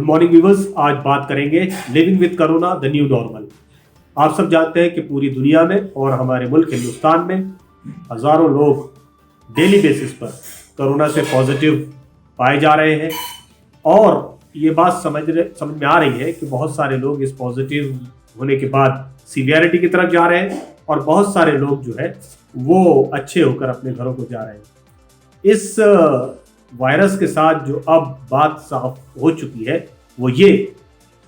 Good morning viewers. आज बात करेंगे living with corona the new normal. आप सब जानते हैं कि पूरी दुनिया में और हमारे मुल्क हिंदुस्तान में हज़ारों लोग डेली बेसिस पर कोरोना से पॉजिटिव पाए जा रहे हैं और ये बात समझ में आ रही है कि बहुत सारे लोग इस पॉजिटिव होने के बाद सीवियरिटी की तरफ जा रहे हैं और बहुत सारे लोग जो है वो अच्छे होकर अपने घरों को जा रहे हैं। इस वायरस के साथ जो अब बात साफ हो चुकी है वो ये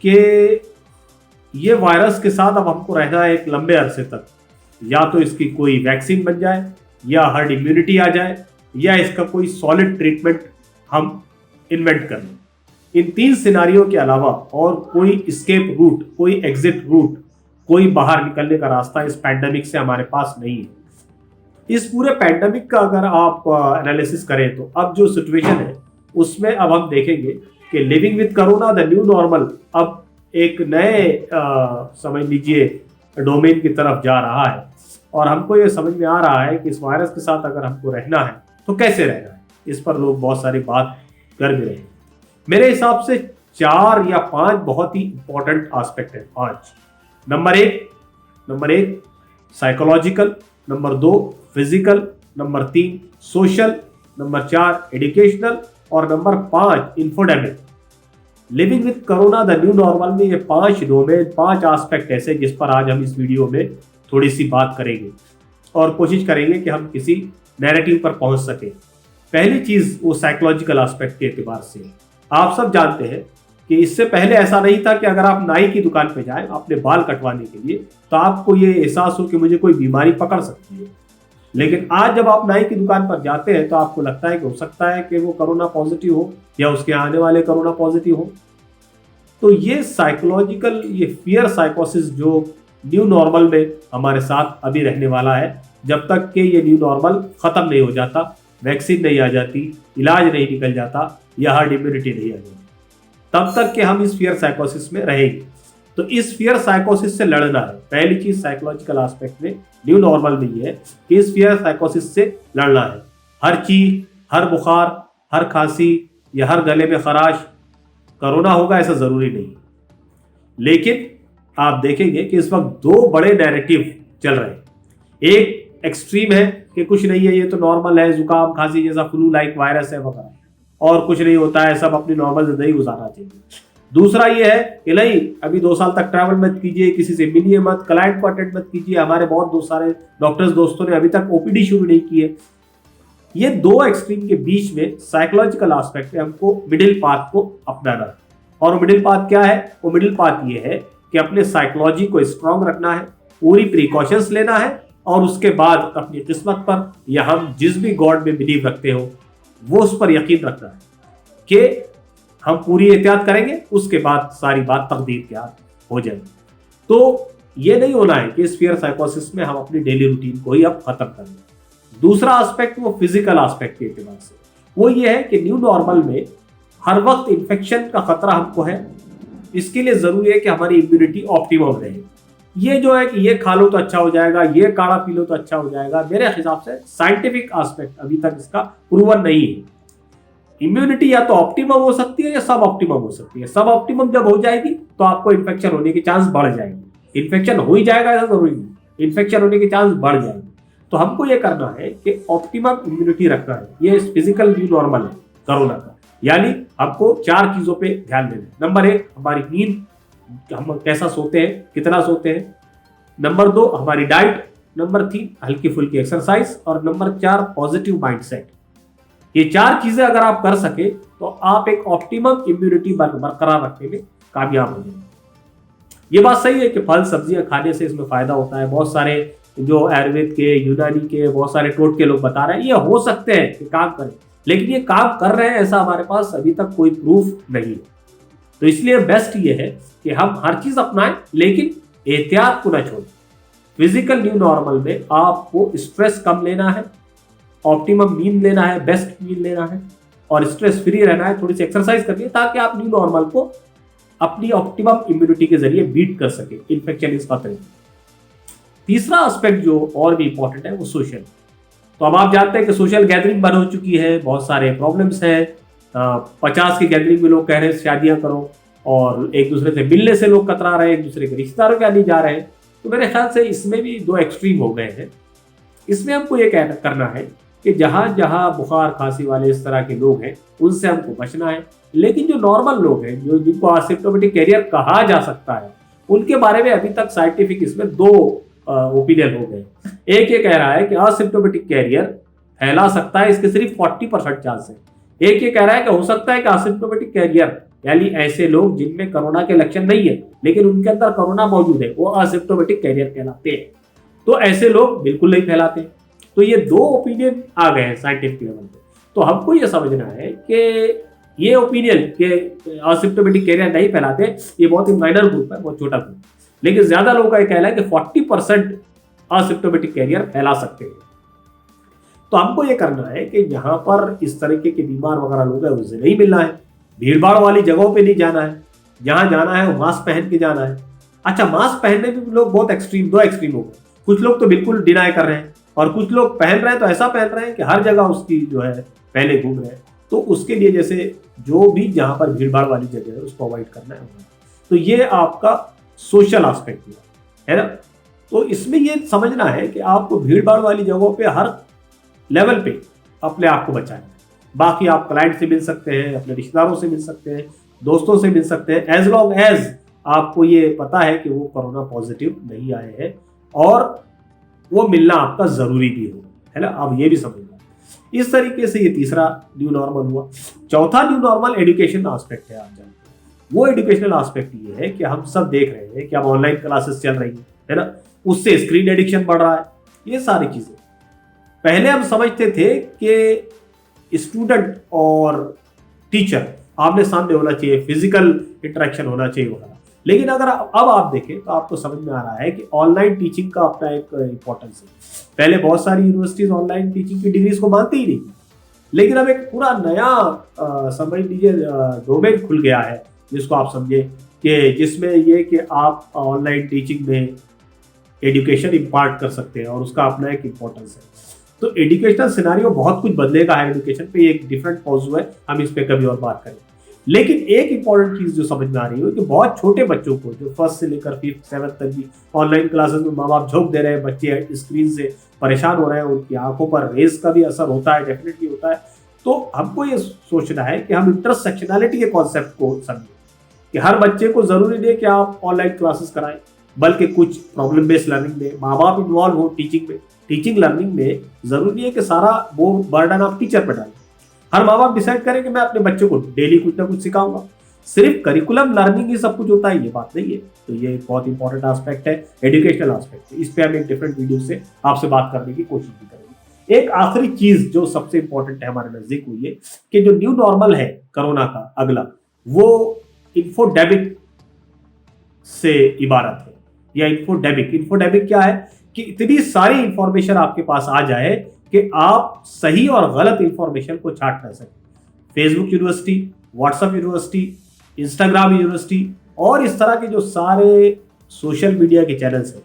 कि ये वायरस के साथ अब हमको रहना है एक लंबे अरसे तक। या तो इसकी कोई वैक्सीन बन जाए या हर्ड इम्यूनिटी आ जाए या इसका कोई सॉलिड ट्रीटमेंट हम इन्वेंट कर लें। इन तीन सिनारियों के अलावा और कोई एस्केप रूट, कोई एग्जिट रूट, कोई बाहर निकलने का रास्ता इस पैंडेमिक से हमारे पास नहीं है। इस पूरे पैंडेमिक का अगर आप एनालिसिस करें तो अब जो सिचुएशन है उसमें अब हम देखेंगे कि living with corona the new normal अब एक नए समझ लीजिए डोमेन की तरफ जा रहा है और हमको ये समझ में आ रहा है कि इस वायरस के साथ अगर हमको रहना है तो कैसे रहना है। इस पर लोग बहुत सारी बात कर भी रहे हैं। मेरे हिसाब से 4 या 5 बहुत ही इंपॉर्टेंट एस्पेक्ट है। 5 नंबर एक psychological, number 2 physical, number 3 social, number 4 educational और number 5 infodemic. Living with corona the new normal में ये 5 डोमेन, 5 एस्पेक्ट ऐसे जिस पर आज हम इस वीडियो में थोड़ी सी बात करेंगे और कोशिश करेंगे कि हम किसी नैरेटिव पर पहुंच सके। पहली चीज वो साइकोलॉजिकल एस्पेक्ट के एतबार से है। आप सब जानते हैं कि इससे पहले ऐसा नहीं था कि अगर आप नाई की दुकान पे जाएं अपने बाल कटवाने के लिए तो आपको ये एहसास हो कि मुझे कोई बीमारी पकड़ सकती है। लेकिन आज जब आप नाई की दुकान पर जाते हैं तो आपको लगता है कि हो सकता है कि वो कोरोना पॉजिटिव हो या उसके आने वाले कोरोना पॉजिटिव हो। तो ये साइकोलॉजिकल, ये फियर साइकोसिस जो न्यू नॉर्मल में हमारे साथ अभी रहने वाला है, जब तक कि ये न्यू नॉर्मल खत्म नहीं हो जाता, वैक्सीन नहीं आ जाती, इलाज नहीं निकल जाता या हर्ड इम्यूनिटी नहीं आ जाती, तब तक कि हम इस फियर साइकोसिस में रहेंगे। तो इस फियर साइकोसिस से लड़ना है। पहली चीज साइकोलॉजिकल एस्पेक्ट में न्यू नॉर्मल में ये है कि इस फियर साइकोसिस से लड़ना है। हर चीज, हर बुखार, हर खांसी या हर गले में खराश कोरोना होगा ऐसा जरूरी नहीं। लेकिन आप देखेंगे कि इस वक्त 2 बड़े नैरेटिव चल रहे हैं। एक एक्सट्रीम है कि कुछ नहीं है, ये तो नॉर्मल है, जुकाम खांसी जैसा फ्लू लाइक वायरस है वगैरह और कुछ नहीं होता है, सब अपनी नॉर्मल जिंदगी गुजारना चाहिए। दूसरा ये है कि नहीं, अभी 2 साल तक ट्रैवल मत कीजिए, किसी से मिलिए मत, क्लाइंट को अटेंड मत कीजिए। हमारे बहुत सारे डॉक्टर्स दोस्तों ने अभी तक ओपीडी शुरू नहीं की है। ये 2 एक्सट्रीम के बीच में साइकोलॉजिकल एस्पेक्ट है, हमको मिडिल पाथ को अपनाना है। और मिडिल पाथ क्या है? वो मिडिल पाथ ये है कि अपने साइकोलॉजी को स्ट्रांग रखना है, पूरी प्रिकॉशंस लेना है और उसके बाद अपनी किस्मत पर या हम जिस भी गॉड में बिलीव रखते हो वो उस पर यकीन रखना है कि हम पूरी एहतियात करेंगे, उसके बाद सारी बात तकदीर के हाथ हो जाएगी। तो ये नहीं होना है कि इस फियर साइकोसिस में हम अपनी डेली रूटीन को ही अब खत्म कर दें। दूसरा एस्पेक्ट वो फिजिकल एस्पेक्ट के एतबार से वो ये है कि न्यू नॉर्मल में हर वक्त इन्फेक्शन का खतरा हमको है। इसके लिए जरूरी है कि हमारी इम्यूनिटी ऑप्टिमम रहे। ये जो है कि ये खा लो तो अच्छा हो जाएगा, ये काढ़ा पी लो तो अच्छा हो जाएगा, मेरे हिसाब से साइंटिफिक एस्पेक्ट अभी तक इसका प्रूवन नहीं है। इम्यूनिटी या तो ऑप्टिमम हो सकती है या सब ऑप्टिमम हो सकती है। सब ऑप्टिमम जब हो जाएगी तो आपको इन्फेक्शन होने के चांस बढ़ जाएंगे। इन्फेक्शन हो ही जाएगा ऐसा जरूरी नहीं, इन्फेक्शन होने के चांस बढ़ जाएंगे। तो हमको ये करना है कि ऑप्टिमम इम्यूनिटी रखना है। ये फिजिकल न्यू नॉर्मल है कोरोना का, यानी आपको 4 चीजों पे ध्यान देना है। नंबर 1 हमारी नींद, हम कैसा सोते हैं, कितना सोते हैं। नंबर 2 हमारी डाइट। नंबर 3 हल्की फुल्की एक्सरसाइज और नंबर 4 पॉजिटिव माइंडसेट। ये 4 चीजें अगर आप कर सके तो आप एक ऑप्टिमम इम्यूनिटी बरकरार रखने में कामयाब हो जाएंगे। ये बात सही है कि फल सब्जियां खाने से इसमें फायदा होता है। बहुत सारे जो आयुर्वेद के, यूनानी के बहुत सारे टोटके लोग बता रहे हैं ये हो सकते हैं कि काम करें, लेकिन ये काम कर रहे हैं ऐसा हमारे पास अभी तक कोई प्रूफ नहीं है। तो इसलिए बेस्ट ये है कि हम हर चीज अपनाएं लेकिन एहतियात को ना छोड़ें। फिजिकल न्यू नॉर्मल में आपको स्ट्रेस कम लेना है, ऑप्टिमम नींद लेना है, बेस्ट नींद लेना है और स्ट्रेस फ्री रहना है। थोड़ी सी एक्सरसाइज करनी है ताकि आप न्यू नॉर्मल को अपनी ऑप्टिमम इम्यूनिटी के जरिए बीट कर सके इन्फेक्शन इस खतरे में। तीसरा एस्पेक्ट जो और भी इंपॉर्टेंट है वो सोशल। तो अब आप जानते हैं कि सोशल गैदरिंग बंद हो चुकी है, बहुत सारे प्रॉब्लम्स हैं। 50 की गैदरिंग में लोग कह रहे हैं शादियां करो, और एक दूसरे से मिलने से लोग कतरा रहे हैं, एक दूसरे के रिश्तेदारों के यहाँ नहीं जा रहे हैं। तो मेरे ख्याल से इसमें भी दो एक्सट्रीम हो गए हैं। इसमें हमको ये करना है कि जहाँ जहाँ बुखार खांसी वाले इस तरह के लोग हैं उनसे हमको बचना है, लेकिन जो नॉर्मल लोग हैं, जो जिनको असिम्प्टोमेटिक कैरियर कहा जा सकता है, उनके बारे में अभी तक साइंटिफिक इसमें दो ओपिनियन हो गए। एक ये कह रहा है कि असिम्प्टोमेटिक कैरियर फैला सकता है, इसके सिर्फ 40% चांस है। एक ये कह रहा है कि हो सकता है कि असिम्प्टोमेटिक कैरियर यानी ऐसे लोग जिनमें कोरोना के लक्षण नहीं है लेकिन उनके अंदर कोरोना मौजूद है, वो असिम्प्टोमेटिक कैरियर कहलाते हैं। तो ऐसे लोग बिल्कुल नहीं फैलाते। तो ये दो ओपिनियन आ गए हैं साइंटिफिक लेवल पे। तो हमको ये समझना है कि ये ओपिनियन कि असिम्प्टोमेटिक कैरियर नहीं फैलाते, ये बहुत ही माइनर ग्रुप है, बहुत छोटा ग्रुप, लेकिन ज्यादा लोगों का ये कहना है कि 40% असिम्प्टोमेटिक कैरियर फैला सकते हैं। तो हमको ये करना है कि जहां पर इस तरीके के बीमार वगैरह लोग हैं उनसे नहीं मिलना है, भीड़ भाड़ वाली जगहों पे नहीं जाना है, जहां जाना है वो मास्क पहन के जाना है। अच्छा, मास्क पहनने में भी लोग बहुत एक्सट्रीम, दो एक्सट्रीम हो गए। कुछ लोग तो बिल्कुल डिनाई कर रहे हैं और कुछ लोग पहन रहे हैं तो ऐसा पहन रहे हैं कि हर जगह उसकी जो है पहले घूम रहे हैं। तो उसके लिए जैसे जो भी जहां पर भीड़ भाड़ वाली जगह है उसको अवॉइड करना है। तो ये आपका सोशल एस्पेक्ट है ना। तो इसमें ये समझना है कि आपको भीड़ भाड़ वाली जगहों पे हर लेवल पे अपने आप को बचाना है। बाकी आप क्लाइंट से मिल सकते हैं, अपने रिश्तेदारों से मिल सकते हैं, दोस्तों से मिल सकते हैं, एज लॉन्ग एज आपको ये पता है कि वो कोरोना पॉजिटिव नहीं आए हैं और वो मिलना आपका जरूरी भी हो, है ना। अब ये भी समझना। इस तरीके से ये तीसरा न्यू नॉर्मल हुआ। चौथा न्यू नॉर्मल एजुकेशन एस्पेक्ट है। आप जानते हैं वो एजुकेशनल एस्पेक्ट ये है कि हम सब देख रहे हैं कि अब ऑनलाइन क्लासेस चल रही है ना, उससे स्क्रीन एडिक्शन बढ़ रहा है। ये सारी चीजें पहले हम समझते थे कि स्टूडेंट और टीचर आमने सामने होना चाहिए, फिजिकल इंटरेक्शन होना चाहिए वगैरह, लेकिन अगर अब आप देखें तो आपको समझ में आ रहा है कि ऑनलाइन टीचिंग का अपना एक इंपॉर्टेंस है। पहले बहुत सारी यूनिवर्सिटीज ऑनलाइन टीचिंग की डिग्रीज को मानती ही नहीं थी, लेकिन अब एक पूरा नया समझ लीजिए डोमेन खुल गया है, जिसको आप समझे कि जिसमें ये कि आप ऑनलाइन टीचिंग में एजुकेशन इम्पार्ट कर सकते हैं और उसका अपना एक इम्पोर्टेंस है। तो एजुकेशनल सिनारियो बहुत कुछ बदलेगा है एजुकेशन पे, एक डिफरेंट मौजू है, हम इस पे कभी और बात करेंगे। लेकिन एक इंपॉर्टेंट चीज जो समझ में आ रही है कि बहुत छोटे बच्चों को जो फर्स्ट से लेकर 5th 7th तक भी ऑनलाइन क्लासेस में माँ बाप झोंक दे रहे हैं, बच्चे स्क्रीन से परेशान हो रहे हैं, उनकी आंखों पर रेस का भी असर होता है, डेफिनेटली होता है। तो हमको ये सोचना है कि हम इंटरसेक्शनैलिटी के कॉन्सेप्ट को समझें कि हर बच्चे को जरूरी नहीं कि आप ऑनलाइन क्लासेस कराएं, बल्कि कुछ प्रॉब्लम बेस्ड लर्निंग में माँ बाप इन्वॉल्व हो। टीचिंग लर्निंग में जरूरी है कि सारा वो बर्डन आप टीचर पर डालें। हर माँ बाप डिसाइड करें कि मैं अपने बच्चों को डेली कुछ ना कुछ सिखाऊंगा। सिर्फ करिकुलम लर्निंग ही सब कुछ होता है, ये बात नहीं है। तो ये एक बहुत इंपॉर्टेंट एस्पेक्ट है, एजुकेशनल एस्पेक्ट है। इस पे हम एक डिफरेंट वीडियो से आपसे बात करने की कोशिश भी करेंगे। एक आखिरी चीज जो सबसे इंपॉर्टेंट है हमारे नजदीक हुई है कि जो न्यू नॉर्मल है कोरोना का अगला, वो इन्फोडेमिक से इबारत है। या इन्फोडेमिक क्या है कि इतनी सारी इंफॉर्मेशन आपके पास आ जाए कि आप सही और गलत इंफॉर्मेशन को छांट ना सकें। Facebook university, WhatsApp university, Instagram university और इस तरह के जो सारे सोशल मीडिया के चैनल्स हैं,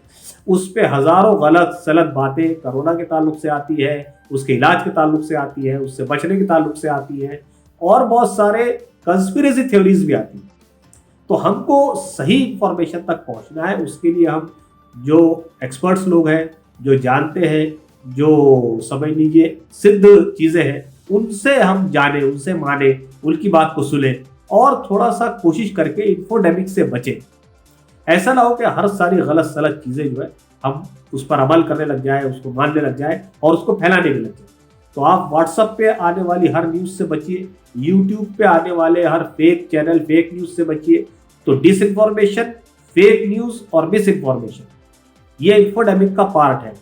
उस पे हजारों गलत सलत बातें कोरोना के ताल्लुक से आती है, उसके इलाज के ताल्लुक से आती है, उससे बचने के ताल्लुक से आती है और बहुत सारे कंस्पिरेसी थ्योरीज भी आती है। तो हमको सही इंफॉर्मेशन तक पहुंचना है। उसके लिए हम जो एक्सपर्ट्स लोग हैं, जो जानते हैं, जो समझ लीजिए सिद्ध चीजें हैं, उनसे हम जाने, उनसे माने, उनकी बात को सुने और थोड़ा सा कोशिश करके इन्फोडेमिक से बचें। ऐसा ना हो कि हर सारी गलत सलत चीजें जो है हम उस पर अमल करने लग जाए, उसको मानने लग जाए और उसको फैलाने में लग जाए। तो आप व्हाट्सएप पे आने वाली हर न्यूज से बचिए, यूट्यूब पे आने वाले हर फेक चैनल, फेक न्यूज से बचिए। तो डिसइंफॉर्मेशन, फेक न्यूज और मिस इन्फॉर्मेशन ये इन्फोडेमिक का पार्ट है।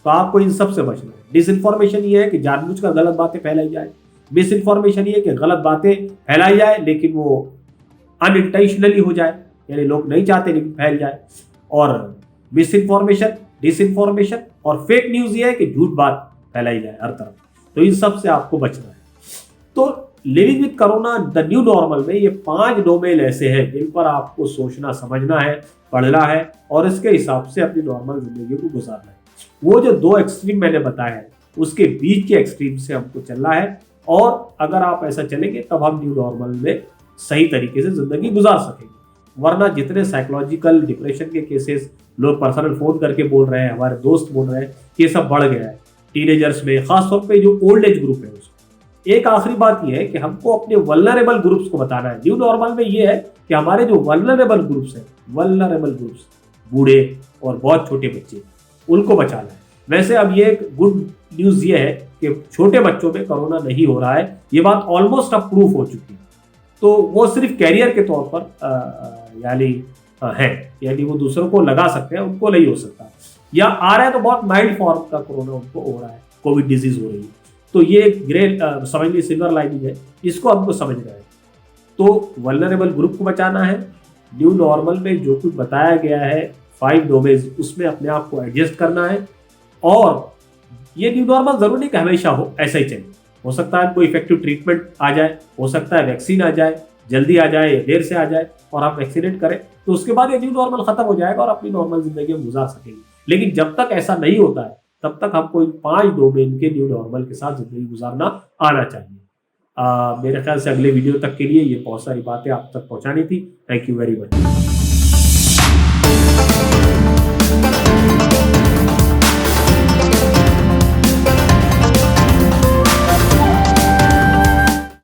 तो आपको इन सब से बचना है। डिसइंफॉर्मेशन ये है कि जानबूझकर गलत बातें फैलाई जाए, मिस इन्फॉर्मेशन ये है कि गलत बातें फैलाई जाए लेकिन वो अनइंटेंशनली हो जाए, यानी लोग नहीं चाहते लेकिन फैल जाए। और मिस इन्फॉर्मेशन, डिसइंफॉर्मेशन और फेक न्यूज ये है कि झूठ बात फैलाई जाए हर तरफ। तो इन सब से आपको बचना है। तो living with corona the new normal में ये 5 डोमेन ऐसे हैं जिन पर आपको सोचना, समझना है, पढ़ना है और इसके हिसाब से अपनी नॉर्मल जिंदगी को गुजारना है। वो जो 2 एक्सट्रीम मैंने बताए हैं उसके बीच के एक्सट्रीम से हमको चलना है और अगर आप ऐसा चलेंगे तब हम न्यू नॉर्मल में सही तरीके से जिंदगी गुजार सकेंगे। वरना जितने साइकोलॉजिकल डिप्रेशन के केसेस लोग पर्सनल फोन करके बोल रहे हैं, हमारे दोस्त बोल रहे हैं कि ये सब बढ़ गया है टीनेजर्स में, खासतौर पे जो ओल्ड एज ग्रुप है उसमें। एक आखिरी बात यह है कि हमको अपने वल्नरेबल ग्रुप्स को बताना है। न्यू नॉर्मल में ये है कि हमारे जो वल्नरेबल ग्रुप्स हैं, वल्नरेबल ग्रुप्स, बूढ़े और बहुत छोटे बच्चे, उनको बचाना है। वैसे अब ये एक गुड न्यूज ये है कि छोटे बच्चों में कोरोना नहीं हो रहा है, ये बात ऑलमोस्ट अब प्रूफ हो चुकी है। तो वो सिर्फ कैरियर के तौर पर यानी वो दूसरों को लगा सकते हैं, उनको नहीं हो सकता, या आ रहा है तो बहुत माइल्ड फॉर्म का कोरोना उनको हो रहा है, कोविड डिजीज हो रही है। तो ये एक ग्रेट समझ लीजिए सिल्वर लाइनिंग है, इसको हमको समझ रहे हैं। तो वल्नरेबल ग्रुप को बचाना है। न्यू नॉर्मल में जो कुछ बताया गया है 5 डोमेज, उसमें अपने आप को एडजस्ट करना है। और ये न्यू नॉर्मल जरूरी नहीं कि हमेशा हो, ऐसा ही चाहिए। हो सकता है कोई इफेक्टिव ट्रीटमेंट आ जाए, हो सकता है वैक्सीन आ जाए, जल्दी आ जाए या देर से आ जाए और आप वैक्सीनेट करें, तो उसके बाद ये न्यू नॉर्मल खत्म हो जाएगा और अपनी नॉर्मल जिंदगी में गुजार सकेंगे। लेकिन जब तक ऐसा नहीं होता है तब तक हमको इन 5 डोमेन के न्यू नॉर्मल के साथ जिंदगी गुजारना आना चाहिए। मेरे ख्याल से अगले वीडियो तक के लिए ये बहुत सारी बातें आप तक पहुंचानी थी। Thank you very much.